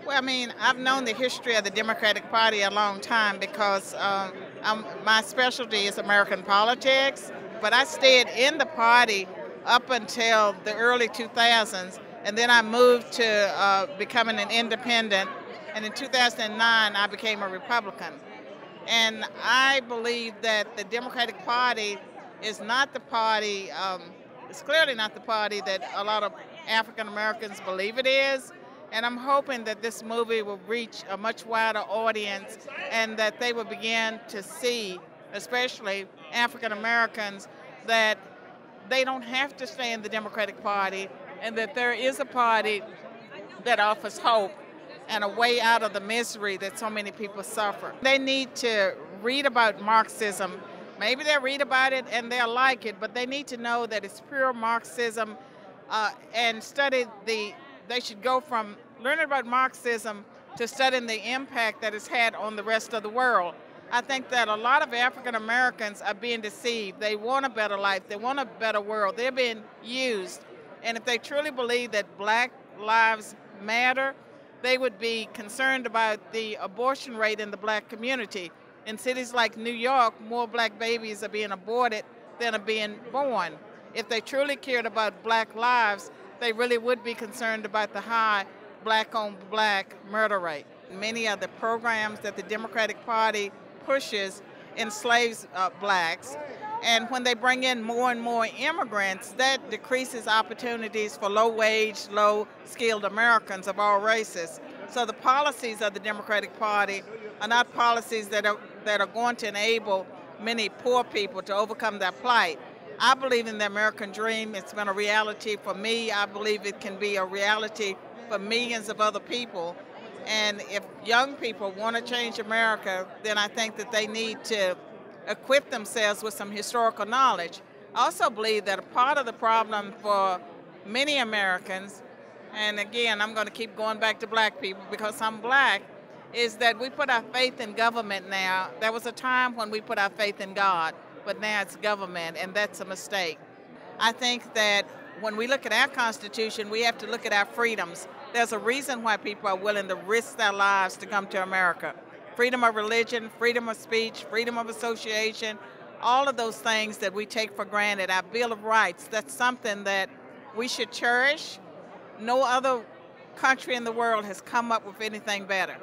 Well, I mean, I've known the history of the Democratic Party a long time because my specialty is American politics, but I stayed in the party up until the early 2000s, and then I moved to becoming an independent, and in 2009 I became a Republican. And I believe that the Democratic Party is not the party, it's clearly not the party that a lot of African Americans believe it is. And I'm hoping that this movie will reach a much wider audience and that they will begin to see, especially African Americans, that they don't have to stay in the Democratic Party and that there is a party that offers hope and a way out of the misery that so many people suffer. They need to read about Marxism. Maybe they'll read about it and they'll like it, but they need to know that it's pure Marxism and study they should go from learning about Marxism to studying the impact that it's had on the rest of the world. I think that a lot of African Americans are being deceived. They want a better life. They want a better world. They're being used. And if they truly believe that black lives matter, they would be concerned about the abortion rate in the black community. In cities like New York, more black babies are being aborted than are being born. If they truly cared about black lives, they really would be concerned about the high black-on-black murder rate. Many of the programs that the Democratic Party pushes enslaves blacks, and when they bring in more and more immigrants, that decreases opportunities for low-wage, low-skilled Americans of all races. So the policies of the Democratic Party are not policies that are going to enable many poor people to overcome their plight. I believe in the American dream. It's been a reality for me. I believe it can be a reality for millions of other people. And if young people want to change America, then I think that they need to equip themselves with some historical knowledge. I also believe that a part of the problem for many Americans, and again, I'm going to keep going back to black people because I'm black, is that we put our faith in government now. There was a time when we put our faith in God, but now it's government, and that's a mistake. I think that when we look at our Constitution, we have to look at our freedoms. There's a reason why people are willing to risk their lives to come to America. Freedom of religion, freedom of speech, freedom of association, all of those things that we take for granted. Our Bill of Rights, that's something that we should cherish. No other country in the world has come up with anything better.